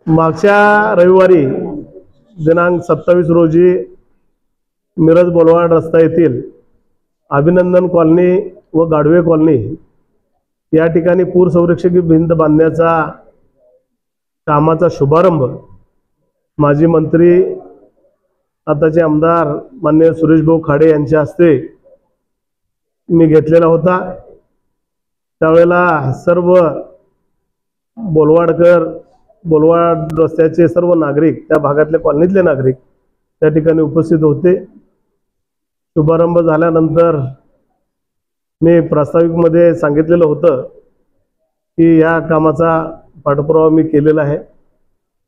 मागच्या रविवारी दिनांक 27 रोजी मिरज बोलवाड रस्ता येथील अभिनंदन कॉलनी व गाडवे कॉलनी या ठिकाणी पूर संरक्षक भिंत बांधण्याचा कामाचा शुभारंभ माजी मंत्री आताचे आमदार माननीय सुरेश भाऊ खाडे यांच्या हस्ते मी घेतलेला होता। त्यावेळेला सर्व बोलवाड रस्त्याचे सर्व नागरिक, त्या भागातले कॉलनीतले नागरिक त्या ठिकाणी उपस्थित होते। शुभारंभ झाल्यानंतर मी प्रास्ताविकमध्ये सांगितलेलं होतं की या कामाचा पाठपुरावा मी केलेला आहे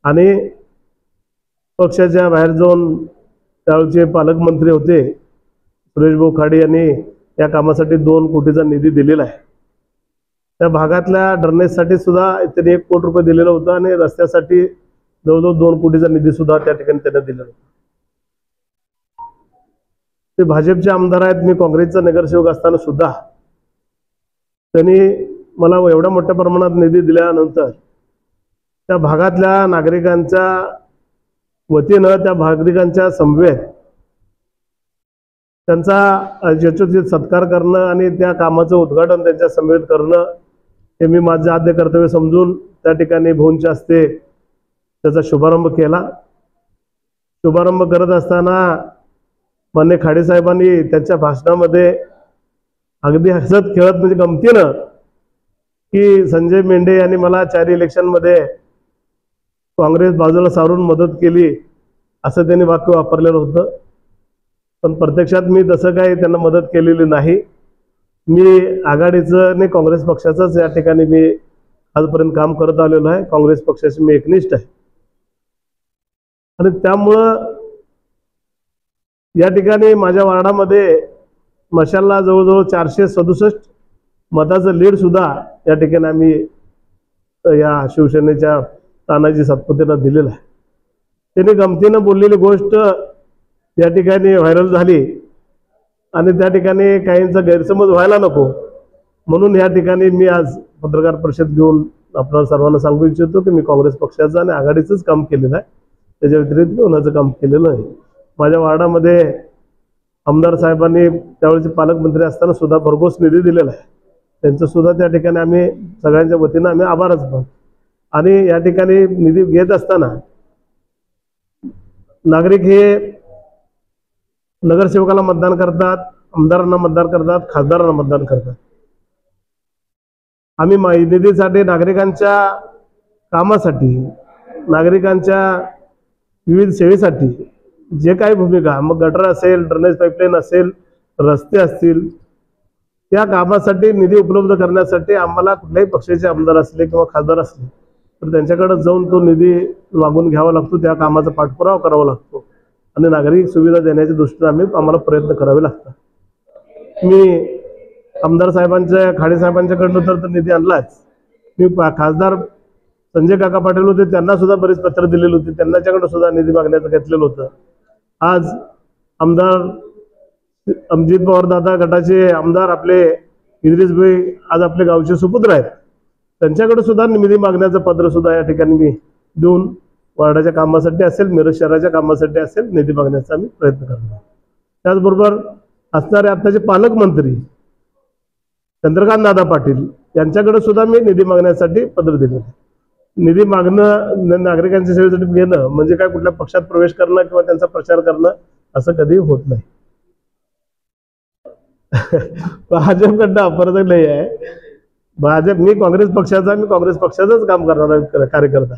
आणि पक्षाच्या बाहेर जाऊन त्यावेळचे पालकमंत्री होते सुरेश भाऊ खाडे यांनी या कामासाठी 2 कोटीचा निधी दिलेला आहे। त्या भागातल्या ड्रेनेजसाठी सुद्धा त्यांनी 1 कोटी रुपये दिलेला होता आणि रस्त्यासाठी जवळजवळ 2 कोटीचा निधी सुद्धा त्या ठिकाणी त्यांना दिलेला होता। ते भाजपचे आमदार आहेत, मी काँग्रेसचा नगरसेवक असताना सुद्धा त्यांनी मला एवढ्या मोठ्या प्रमाणात निधी दिल्यानंतर त्या भागातल्या नागरिकांच्या वतीनं, त्या नागरिकांच्या समवेत त्यांचा यशोचित सत्कार करणं आणि त्या कामाचं उद्घाटन त्यांच्या समवेत करणं हे मी माझं आद्य कर्तव्य समजून त्या ठिकाणी भाऊंच्या हस्ते त्याचा शुभारंभ केला। शुभारंभ करत असताना माननीय खाडे साहेबांनी त्यांच्या भाषणामध्ये अगदी हसत खेळत म्हणजे गमतीनं की संजय मेंढे यांनी मला 4 इलेक्शनमध्ये काँग्रेस बाजूला सारून मदत केली असं त्यांनी वाक्य वापरलेलं होतं। पण प्रत्यक्षात मी तसं काही त्यांना मदत केलेली नाही। मी आघाडीचं आणि काँग्रेस पक्षाचंच या ठिकाणी मी आजपर्यंत काम करत आलेलो आहे। काँग्रेस पक्षाशी मी एकनिष्ठ आहे आणि त्यामुळं या ठिकाणी माझ्या वार्डामध्ये मशालला जवळजवळ 467 मताचं लीड सुद्धा या ठिकाणी आम्ही या शिवसेनेच्या तानाजी सातपुतेंना दिलेलं आहे। त्यांनी गमतीनं बोललेली गोष्ट या ठिकाणी व्हायरल झाली आणि त्या ठिकाणी काहींचा गैरसमज व्हायला नको म्हणून या ठिकाणी मी आज पत्रकार परिषद घेऊन आपल्याला सर्वांना सांगू इच्छितो की मी काँग्रेस पक्षाचं आणि आघाडीचंच काम केलेलं आहे, त्याच्या व्यतिरिक्त कोणाचं काम केलेलं नाही। माझ्या वार्डामध्ये आमदार साहेबांनी त्यावेळेचे पालकमंत्री असताना सुद्धा भरघोस निधी दिलेला आहे, त्यांचं सुद्धा त्या ठिकाणी आम्ही सगळ्यांच्या वतीनं आम्ही आभारच मानतो। आणि या ठिकाणी निधी घेत असताना नागरिक हे नगरसेवकाला मतदान करतात, आमदारांना मतदान करतात, खासदारांना मतदान करतात। आम्ही निधीसाठी नागरिकांच्या कामासाठी, नागरिकांच्या विविध सेवेसाठी जे काही भूमिका, मग गटर असेल, ड्रेनेज पाईपलाईन असेल, रस्ते असतील, त्या कामासाठी निधी उपलब्ध करण्यासाठी आम्हाला कुठल्याही पक्षाचे आमदार असले किंवा खासदार असले तर त्यांच्याकडे जाऊन तो निधी मागून घ्यावा लागतो, त्या कामाचा पाठपुरावा करावा लागतो आणि नागरिक सुविधा देण्याच्या दृष्टीने आम्हाला प्रयत्न करावे लागतात। मी आमदार साहेबांच्या, खाडे साहेबांच्याकडनं तर निधी आणलाच। मी खासदार संजय काका पाटील होते, त्यांना सुद्धा बरीच पत्र दिलेली होती, त्यांच्याकडे सुद्धा निधी मागण्याचं घेतलेलं होतं। आज आमदार अमजित पवार दादा गटाचे आमदार आपले इद्रिस भाई आज आपले गावचे सुपुत्र आहेत, त्यांच्याकडे सुद्धा निधी मागण्याचं पत्र सुद्धा या ठिकाणी मी देऊन वार्डाच्या कामासाठी असेल, मिरज शहराच्या कामासाठी असेल, निधी मागण्याचा आम्ही प्रयत्न करतो। त्याचबरोबर असणारे आताचे पालकमंत्री चंद्रकांत दादा पाटील यांच्याकडे सुद्धा मी निधी मागण्यासाठी पत्र दिलेलं आहे। निधी मागणं, नागरिकांच्या सेवेसाठी घेणं म्हणजे काय कुठल्या पक्षात प्रवेश करणं किंवा त्यांचा प्रचार करणं असं कधी होत नाही। भाजपकडनं अपराध नाही आहे। भाजप, मी काँग्रेस पक्षाचा, मी काँग्रेस पक्षाचंच काम करणारा कार्यकर्ता।